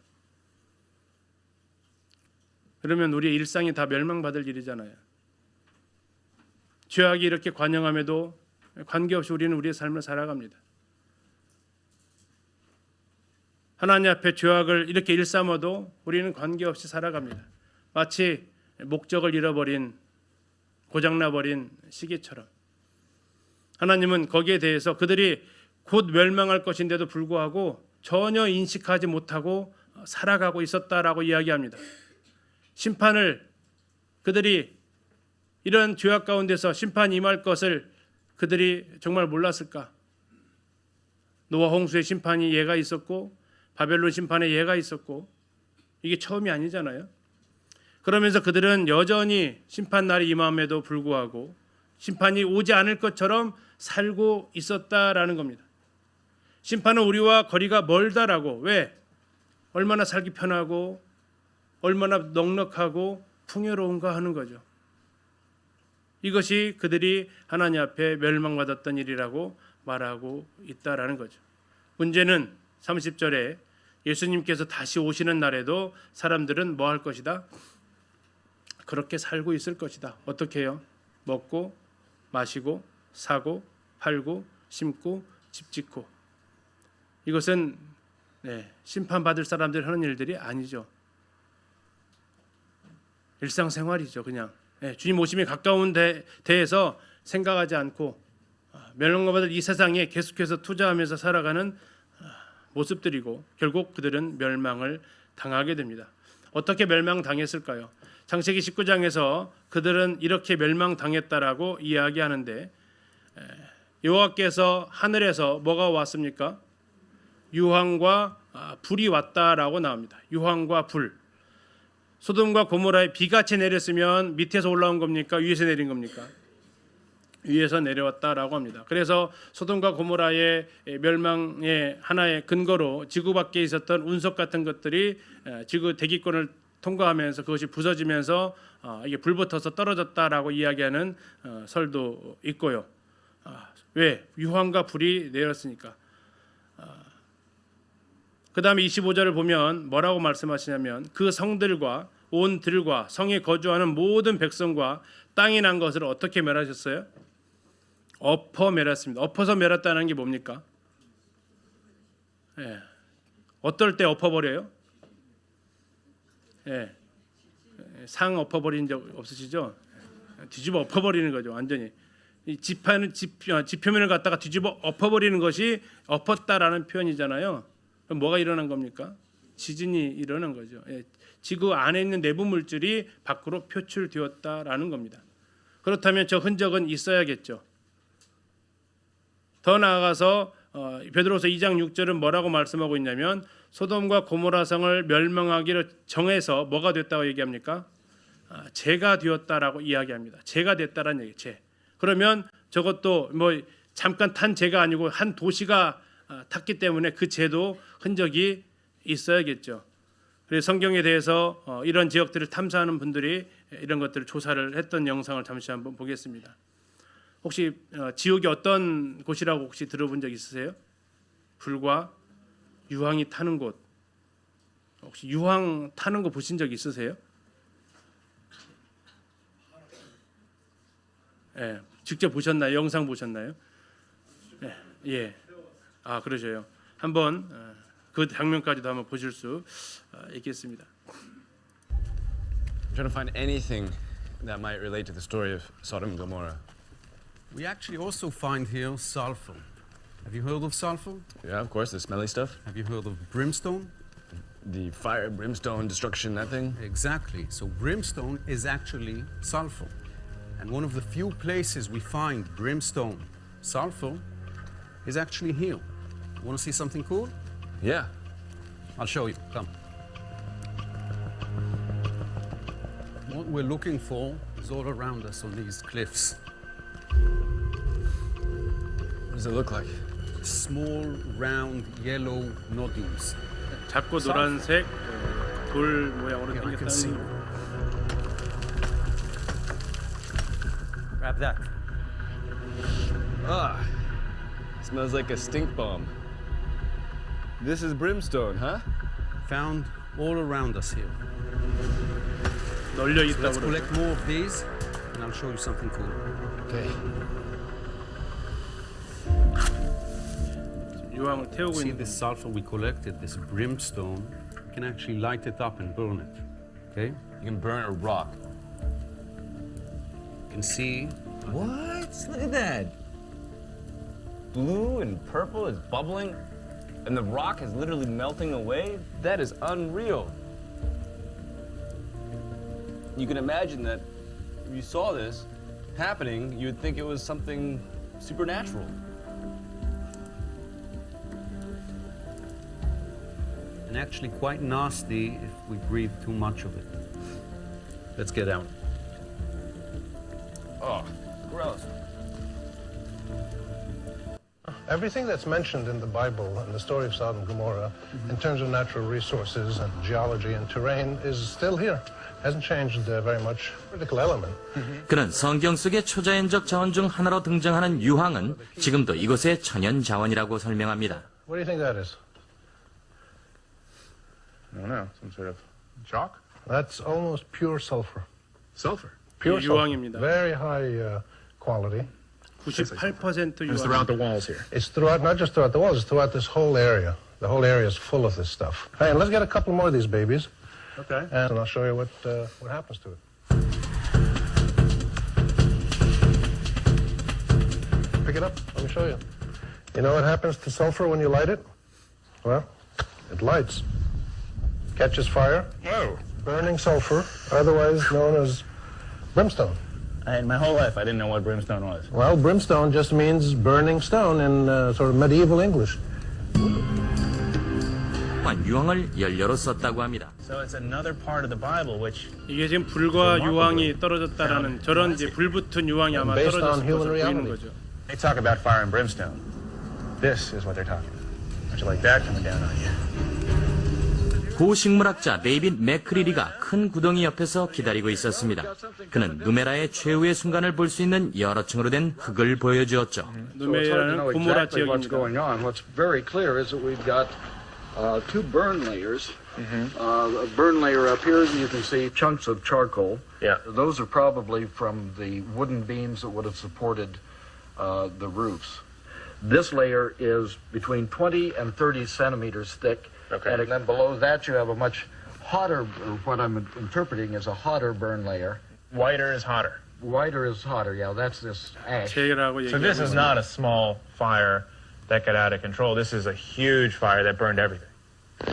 그러면 우리의 일상이 다 멸망받을 일이잖아요. 죄악이 이렇게 관영함에도 관계없이 우리는 우리의 삶을 살아갑니다. 하나님 앞에 죄악을 이렇게 일삼아도 우리는 관계없이 살아갑니다. 마치 목적을 잃어버린 고장나버린 시계처럼. 하나님은 거기에 대해서 그들이 곧 멸망할 것인데도 불구하고 전혀 인식하지 못하고 살아가고 있었다라고 이야기합니다. 심판을 그들이 이런 죄악 가운데서 심판이 임할 것을 그들이 정말 몰랐을까? 노아 홍수의 심판이 예가 있었고 바벨론 심판에 예가 있었고 이게 처음이 아니잖아요. 그러면서 그들은 여전히 심판 날이 임함에도 불구하고 심판이 오지 않을 것처럼 살고 있었다라는 겁니다. 심판은 우리와 거리가 멀다라고. 왜? 얼마나 살기 편하고 얼마나 넉넉하고 풍요로운가 하는 거죠. 이것이 그들이 하나님 앞에 멸망받았던 일이라고 말하고 있다라는 거죠. 문제는 30절에 예수님께서 다시 오시는 날에도 사람들은 뭐 할 것이다? 그렇게 살고 있을 것이다. 어떻게 해요? 먹고 마시고 사고 팔고 심고 집 짓고. 이것은 심판받을 사람들이 하는 일들이 아니죠. 일상생활이죠. 그냥 주님 오심이 가까운 데에서 생각하지 않고 멸망받을 이 세상에 계속해서 투자하면서 살아가는 모습들이고 결국 그들은 멸망을 당하게 됩니다. 어떻게 멸망당했을까요? 창세기 19장에서 그들은 이렇게 멸망당했다라고 이야기하는데 여호와께서 하늘에서 뭐가 왔습니까? 유황과 불이 왔다라고 나옵니다. 유황과 불. 소돔과 고모라에 비같이 내렸으면 밑에서 올라온 겁니까? 위에서 내린 겁니까? 위에서 내려왔다라고 합니다. 그래서 소돔과 고모라의 멸망의 하나의 근거로 지구 밖에 있었던 운석 같은 것들이 지구 대기권을 통과하면서 그것이 부서지면서 이게 불붙어서 떨어졌다라고 이야기하는 설도 있고요. 왜? 유황과 불이 내렸으니까. 그 다음에 25절을 보면 뭐라고 말씀하시냐면 그 성들과 온 들과 성에 거주하는 모든 백성과 땅이 난 것을 어떻게 멸하셨어요? 엎어 멸했습니다. 엎어서 멸했다는 게 뭡니까? 어떨 때 엎어버려요? 상 엎어버린 적 없으시죠? 뒤집어 엎어버리는 거죠. 완전히 이 지표면을 갖다가 뒤집어 엎어버리는 것이 엎었다라는 표현이잖아요. 그럼 뭐가 일어난 겁니까? 지진이 일어난 거죠. 지구 안에 있는 내부 물질이 밖으로 표출되었다라는 겁니다. 그렇다면 저 흔적은 있어야겠죠. 더 나아가서 베드로서 2장 6절은 뭐라고 말씀하고 있냐면 소돔과 고모라 성을 멸망하기로 정해서 뭐가 됐다고 얘기합니까? 죄가 되었다라고 이야기합니다. 죄가 됐다라는 얘기. 죄. 그러면 저것도 뭐 잠깐 탄 죄가 아니고 한 도시가 탔기 때문에 그 죄도 흔적이 있어야겠죠. 그래서 성경에 대해서 이런 지역들을 탐사하는 분들이 이런 것들을 조사를 했던 영상을 잠시 한번 보겠습니다. 혹시 지옥이 어떤 곳이라고 혹시 들어본 적 있으세요? 불과 유황이 타는 곳. 혹시 유황 타는 거 보신 적 있으세요? 직접 보셨나요? 영상 보셨나요? 예. 아, 그러셔요. 한번 그 장면까지도 한번 보실 수 있겠습니다. I'm trying to find anything that might relate to the story of Sodom and Gomorrah. We actually also find here sulfur. Have you heard of sulfur? Yeah, of course, the smelly stuff. Have you heard of brimstone? The fire, brimstone, destruction, that thing. Exactly. So brimstone is actually sulfur. And one of the few places we find brimstone sulfur is actually here. Want to see something cool? Yeah. I'll show you. Come. What we're looking for is all around us on these cliffs. What does it look like? Small, round, yellow nodules. 작고 노란색 돌 모양으로 Here, I can see. 생겼다는 Grab that. Ah, smells like a stink bomb. This is brimstone, huh? Found all around us here. 널려 So let's 있다고 그러죠. collect more of these, and I'll show you something cool. Okay. 유황을 태우고 See 있는 this sulfur we collected, this brimstone, you can actually light it up and burn it. Okay? You can burn a rock. You can see What? Look at that. Blue and purple is bubbling, and the rock is literally melting away. That is unreal. You can imagine that if you saw this happening, you would think it was something supernatural. and actually quite nasty if we breathe too much of it. Let's get out. Oh, gross. Everything that's mentioned in the Bible and the story of Sodom and Gomorrah, in terms of natural resources and geology and terrain, is still here. Hasn't changed very much. Critical element. 그는 성경 속의 초자연적 자원 중 하나로 등장하는 유황은 지금도 이곳의 천연 자원이라고 설명합니다. What do you think that is? I don't know, some sort of chalk? That's almost pure sulfur. Sulfur. Pure 이 sulfur. 유황입니다. Very high quality. 98% It's 유황. around the walls here. It's throughout, not just throughout the walls, it's throughout this whole area. The whole area is full of this stuff. Hey, and let's get a couple more of these babies, Okay. and I'll show you what happens to it. Pick it up. Let me show you. You know what happens to sulfur when you light it? Well, it lights. Catches fire. Whoa. Burning sulfur, otherwise known as brimstone. In my whole life, I didn't know what brimstone was. Well, brimstone just means burning stone in sort of medieval English. 또한 유황을 연료로 썼다고 합니다. So it's another part of the Bible which 이게 지금 불과 유황이 떨어졌다라는 저런 이제 불붙은 유황이 아마 Based on 떨어졌을 human 것으로 보이는 reality. 거죠. they talk about fire and brimstone. This is what they're talking about. How'd you like that coming down on you? 고식물학자 데이빗 맥크리리가 큰 구덩이 옆에서 기다리고 있었습니다. 그는 누메라의 최후의 순간을 볼 수 있는 여러 층으로 된 흙을 보여주었죠. So it's hard to 누메라는 know 고모라 exactly what's 지역입니다. going on. What's very clear is that we've got two burn layers. A burn layer up here, you can see chunks of charcoal. Yeah. Those are probably from the wooden beams that would have supported the roofs. This layer is between 20 and 30 centimeters thick. Okay. And then below that you have a much hotter, or what I'm interpreting is a hotter burn layer. Whiter is hotter. Whiter is hotter, yeah, that's this ash. 제라고 So this 얘기하고 is not a small fire that got out of control. This is a huge fire that burned everything.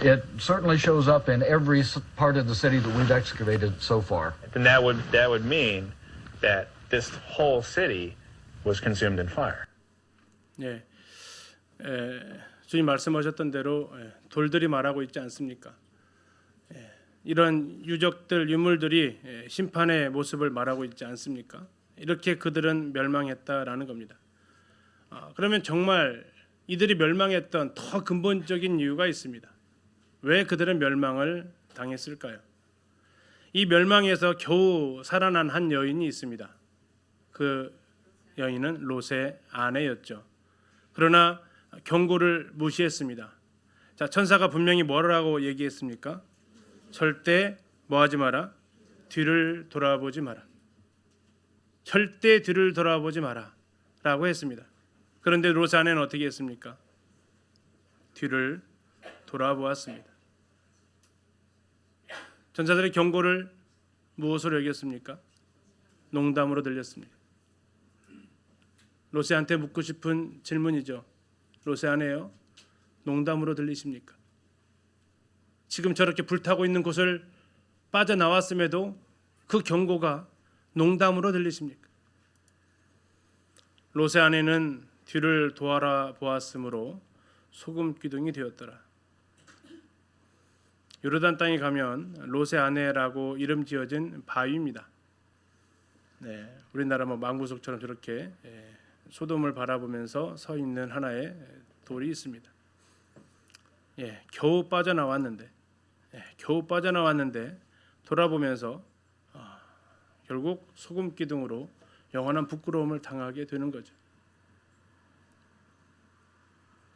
It certainly shows up in every part of the city that we've excavated so far. And that would mean that this whole city was consumed in fire. 예, 주님 말씀하셨던 대로 돌들이 말하고 있지 않습니까? 이런 유적들, 유물들이 심판의 모습을 말하고 있지 않습니까? 이렇게 그들은 멸망했다라는 겁니다. 그러면 정말 이들이 멸망했던 더 근본적인 이유가 있습니다. 왜 그들은 멸망을 당했을까요? 이 멸망에서 겨우 살아난 한 여인이 있습니다. 그 여인은 롯의 아내였죠. 그러나 경고를 무시했습니다. 자, 천사가 분명히 뭐라고 얘기했습니까? 절대 뭐하지 마라? 뒤를 돌아보지 마라. 절대 뒤를 돌아보지 마라 라고 했습니다. 그런데 롯의 아내는 어떻게 했습니까? 뒤를 돌아보았습니다. 천사들의 경고를 무엇으로 여겼습니까? 농담으로 들렸습니다. 롯에한테 묻고 싶은 질문이죠. 롯의 아내요, 농담으로 들리십니까? 지금 저렇게 불타고 있는 곳을 빠져나왔음에도 그 경고가 농담으로 들리십니까? 롯의 아내는 뒤를 돌아 보았으므로 소금 기둥이 되었더라. 요르단 땅에 가면 롯의 아내라고 이름 지어진 바위입니다. 네, 우리나라 뭐 망구석처럼 저렇게 소돔을 바라보면서 서 있는 하나의 돌이 있습니다. 겨우 빠져나왔는데 돌아보면서 결국 소금 기둥으로 영원한 부끄러움을 당하게 되는 거죠.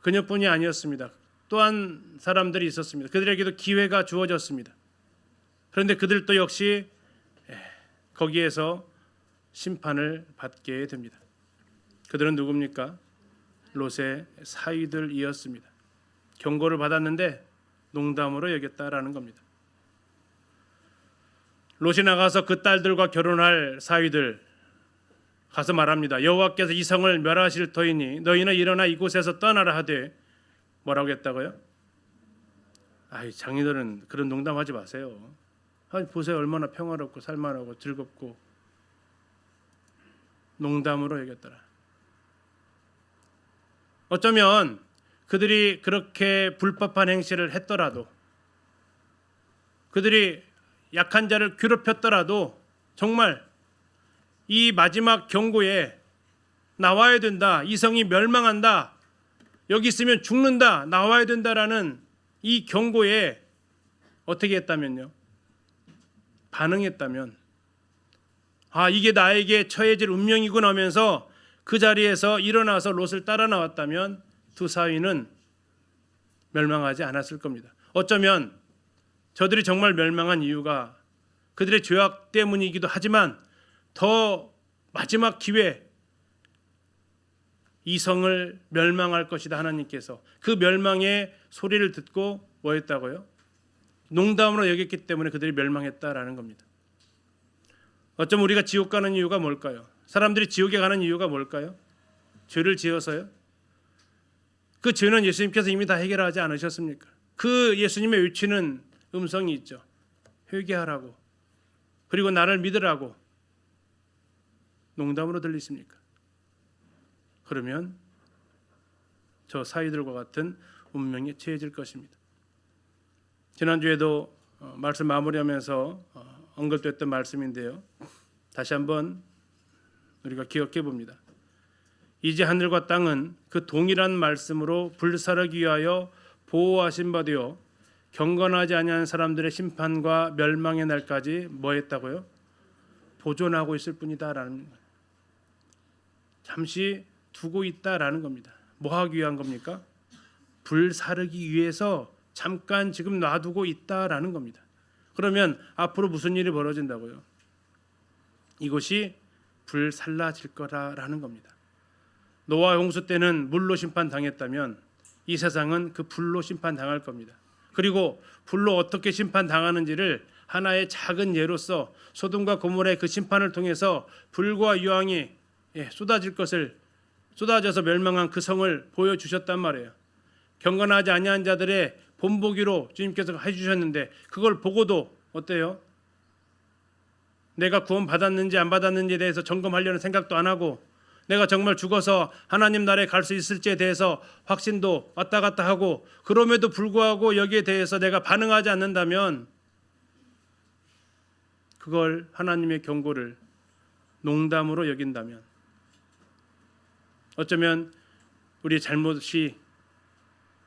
그녀뿐이 아니었습니다. 또한 사람들이 있었습니다. 그들에게도 기회가 주어졌습니다. 그런데 그들도 역시 거기에서 심판을 받게 됩니다. 그들은 누굽니까? 롯의 사위들이었습니다. 경고를 받았는데 농담으로 여겼다라는 겁니다. 롯이 나가서 그 딸들과 결혼할 사위들 가서 말합니다. 여호와께서 이 성을 멸하실 터이니 너희는 일어나 이곳에서 떠나라 하되 뭐라고 했다고요? 아이, 장인들은 그런 농담하지 마세요. 아니, 보세요, 얼마나 평화롭고 살만하고 즐겁고. 농담으로 여겼더라. 어쩌면 그들이 그렇게 불법한 행실을 했더라도, 그들이 약한 자를 괴롭혔더라도 정말 이 마지막 경고에 나와야 된다, 이 성이 멸망한다, 여기 있으면 죽는다, 나와야 된다라는 이 경고에 어떻게 했다면요? 반응했다면, 아, 이게 나에게 처해질 운명이구나 하면서 그 자리에서 일어나서 롯을 따라 나왔다면 두 사위는 멸망하지 않았을 겁니다. 어쩌면 저들이 정말 멸망한 이유가 그들의 죄악 때문이기도 하지만 더 마지막 기회, 이 성을 멸망할 것이다 하나님께서 그 멸망의 소리를 듣고 뭐 했다고요? 농담으로 여겼기 때문에 그들이 멸망했다라는 겁니다. 어쩌면 우리가 지옥 가는 이유가 뭘까요? 사람들이 지옥에 가는 이유가 뭘까요? 죄를 지어서요? 그 죄는 예수님께서 이미 다 해결하지 않으셨습니까? 그 예수님의 외치는 음성이 있죠. 회개하라고, 그리고 나를 믿으라고. 농담으로 들리십니까? 그러면 저 사위들과 같은 운명에 처해질 것입니다. 지난주에도 말씀 마무리하면서 언급됐던 말씀인데요. 다시 한번 우리가 기억해 봅니다. 이제 하늘과 땅은 그 동일한 말씀으로 불사르기 위하여 보호하신 바 되어 경건하지 아니한 사람들의 심판과 멸망의 날까지 뭐 했다고요? 보존하고 있을 뿐이다라는 거예요. 잠시 두고 있다라는 겁니다. 뭐 하기 위한 겁니까? 불사르기 위해서 잠깐 지금 놔두고 있다라는 겁니다. 그러면 앞으로 무슨 일이 벌어진다고요? 이것이 불살라질 거라는 겁니다. 노아 홍수 때는 물로 심판당했다면 이 세상은 그 불로 심판당할 겁니다. 그리고 불로 어떻게 심판당하는지를 하나의 작은 예로서 소돔과 고모라의 그 심판을 통해서 불과 유황이 쏟아질 것을, 쏟아져서 멸망한 그 성을 보여주셨단 말이에요. 경건하지 아니한 자들의 본보기로 주님께서 해주셨는데 그걸 보고도 어때요? 내가 구원 받았는지 안 받았는지에 대해서 점검하려는 생각도 안 하고, 내가 정말 죽어서 하나님 나라에 갈 수 있을지에 대해서 확신도 왔다 갔다 하고, 그럼에도 불구하고 여기에 대해서 내가 반응하지 않는다면 그걸 하나님의 경고를 농담으로 여긴다면, 어쩌면 우리의 잘못이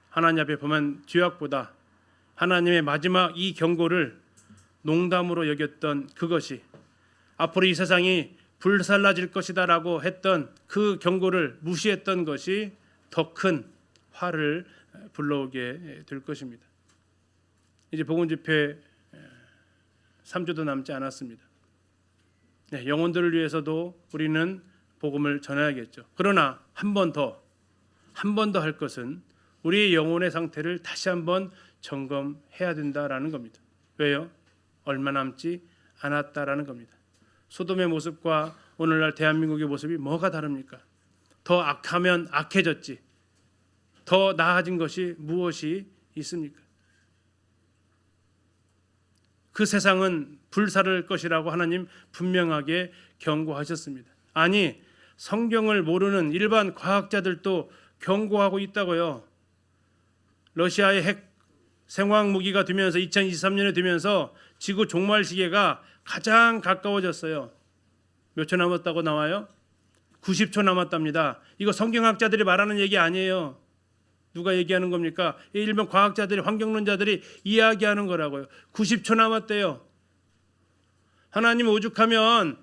하나님 앞에 범한 죄악보다 하나님의 마지막 이 경고를 농담으로 여겼던 그것이 앞으로 이 세상이 불살라질 것이다라고 했던 그 경고를 무시했던 것이 더 큰 화를 불러오게 될 것입니다. 이제 복음 집회 3주도 남지 않았습니다. 영혼들을 위해서도 우리는 복음을 전해야겠죠. 그러나 한 번 더 할 것은 우리의 영혼의 상태를 다시 한번 점검해야 된다라는 겁니다. 왜요? 얼마 남지 않았다라는 겁니다. 소돔의 모습과 오늘날 대한민국의 모습이 뭐가 다릅니까? 더 악하면 악해졌지, 더 나아진 것이 무엇이 있습니까? 그 세상은 불사를 것이라고 하나님 분명하게 경고하셨습니다. 아니, 성경을 모르는 일반 과학자들도 경고하고 있다고요. 러시아의 핵 생화학 무기가 되면서 2023년에 되면서 지구 종말 시계가 가장 가까워졌어요. 몇 초 남았다고 나와요? 90초 남았답니다. 이거 성경학자들이 말하는 얘기 아니에요. 누가 얘기하는 겁니까? 일본 과학자들이, 환경론자들이 이야기하는 거라고요. 90초 남았대요. 하나님 오죽하면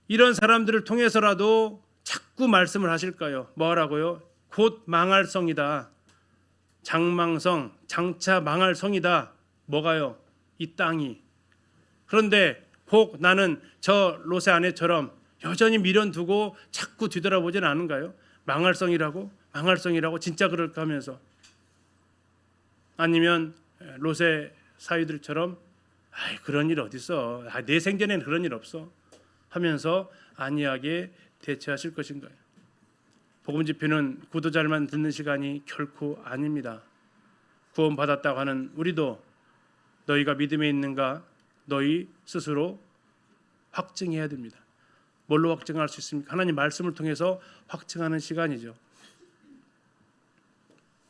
이런 사람들을 통해서라도 자꾸 말씀을 하실까요? 뭐라고요? 곧 망할 성이다. 장망성, 장차 망할 성이다. 뭐가요? 이 땅이. 그런데 혹 나는 저 롯의 아내처럼 여전히 미련두고 자꾸 뒤돌아보진 않은가요? 망할 성이라고? 망할 성이라고? 진짜 그럴까 하면서. 아니면 롯의 사위들처럼 아이, 그런 일 어딨어. 내 생전에는 그런 일 없어. 하면서 안이하게 대처하실 것인가요? 복음 집회는 구도자들만 듣는 시간이 결코 아닙니다. 구원받았다고 하는 우리도 너희가 믿음에 있는가 너희 스스로 확증해야 됩니다. 뭘로 확증할 수 있습니까? 하나님 말씀을 통해서 확증하는 시간이죠.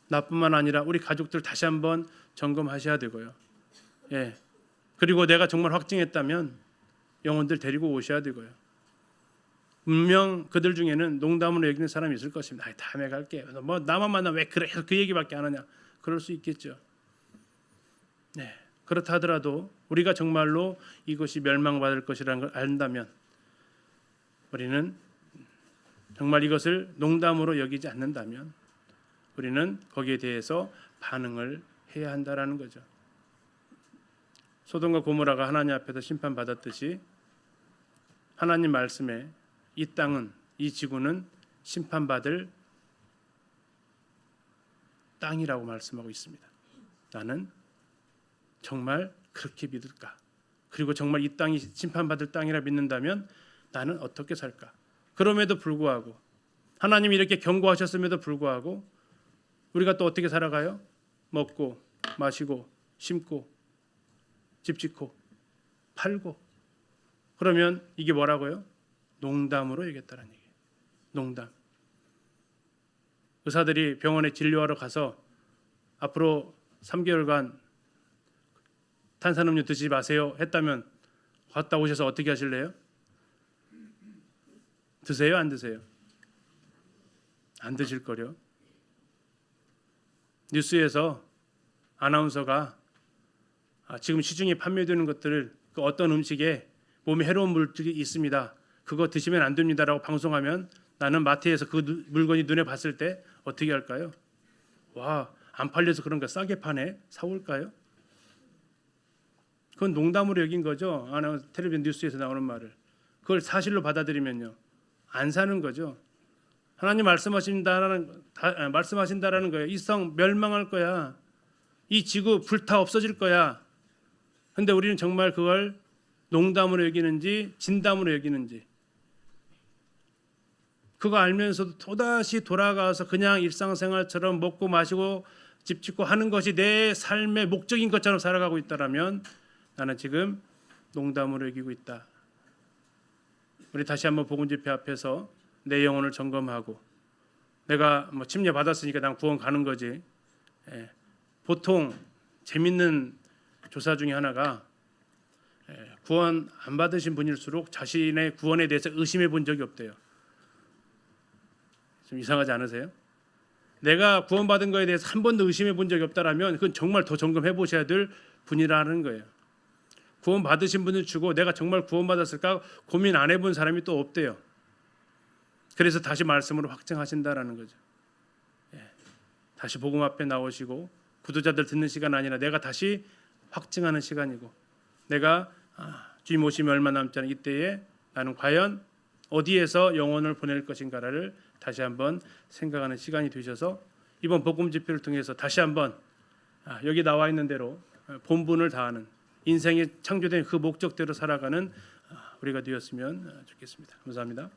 나뿐만 아니라 우리 가족들 다시 한번 점검하셔야 되고요. 예. 그리고 내가 정말 확증했다면 영혼들 데리고 오셔야 되고요. 분명 그들 중에는 농담으로 여기는 사람이 있을 것입니다. 아이, 다음에 갈게. 뭐 나만 만나면 왜 그래? 그 얘기밖에 안 하냐? 그럴 수 있겠죠. 네. 그렇다 하더라도 우리가 정말로 이것이 멸망받을 것이라는 걸 안다면 우리는 정말 이것을 농담으로 여기지 않는다면 우리는 거기에 대해서 반응을 해야 한다라는 거죠. 소돔과 고모라가 하나님 앞에서 심판받았듯이 하나님 말씀에 이 땅은, 이 지구는 심판받을 땅이라고 말씀하고 있습니다. 나는 정말 그렇게 믿을까? 그리고 정말 이 땅이 심판받을 땅이라 믿는다면 나는 어떻게 살까? 그럼에도 불구하고 하나님이 이렇게 경고하셨음에도 불구하고 우리가 또 어떻게 살아가요? 먹고 마시고 심고 집 짓고 팔고. 그러면 이게 뭐라고요? 농담으로 얘기했다는 얘기예요. 농담. 의사들이 병원에 진료하러 가서 앞으로 3개월간 탄산음료 드시지 마세요 했다면 갔다 오셔서 어떻게 하실래요? 드세요? 안 드세요? 안 드실 거요. 뉴스에서 아나운서가 지금 시중에 판매되는 것들을 그 어떤 음식에 몸에 해로운 물질이 있습니다. 그거 드시면 안 됩니다라고 방송하면 나는 마트에서 그 물건이 눈에 봤을 때 어떻게 할까요? 와, 안 팔려서 그런가 싸게 파네. 사올까요? 그건 농담으로 여긴 거죠. 텔레비전 뉴스에서 나오는 말을. 그걸 사실로 받아들이면요. 안 사는 거죠. 하나님 말씀하신다라는 거예요. 이 성 멸망할 거야. 이 지구 불타 없어질 거야. 근데 우리는 정말 그걸 농담으로 여기는지 진담으로 여기는지 그거 알면서도 또다시 돌아가서 그냥 일상생활처럼 먹고 마시고 집 짓고 하는 것이 내 삶의 목적인 것처럼 살아가고 있다라면 나는 지금 농담으로 여기고 있다. 우리 다시 한번 복음 집회 앞에서 내 영혼을 점검하고 내가 뭐 침례 받았으니까 난 구원 가는 거지. 보통 재밌는 조사 중에 하나가 구원 안 받으신 분일수록 자신의 구원에 대해서 의심해 본 적이 없대요. 좀 이상하지 않으세요? 내가 구원받은 거에 대해서 한 번도 의심해 본 적이 없다라면 그건 정말 더 점검해 보셔야 될 분이라는 거예요. 구원 받으신 분을 주고 내가 정말 구원받았을까 고민 안 해본 사람이 또 없대요. 그래서 다시 말씀으로 확증하신다라는 거죠. 다시 복음 앞에 나오시고 구도자들 듣는 시간 아니라 내가 다시 확증하는 시간이고 내가 주님 오심이 얼마 남지 않은 이때에 나는 과연 어디에서 영혼을 보낼 것인가를 다시 한번 생각하는 시간이 되셔서 이번 복음 집회를 통해서 다시 한번 여기 나와 있는 대로 본분을 다하는 인생이 창조된 그 목적대로 살아가는 우리가 되었으면 좋겠습니다. 감사합니다.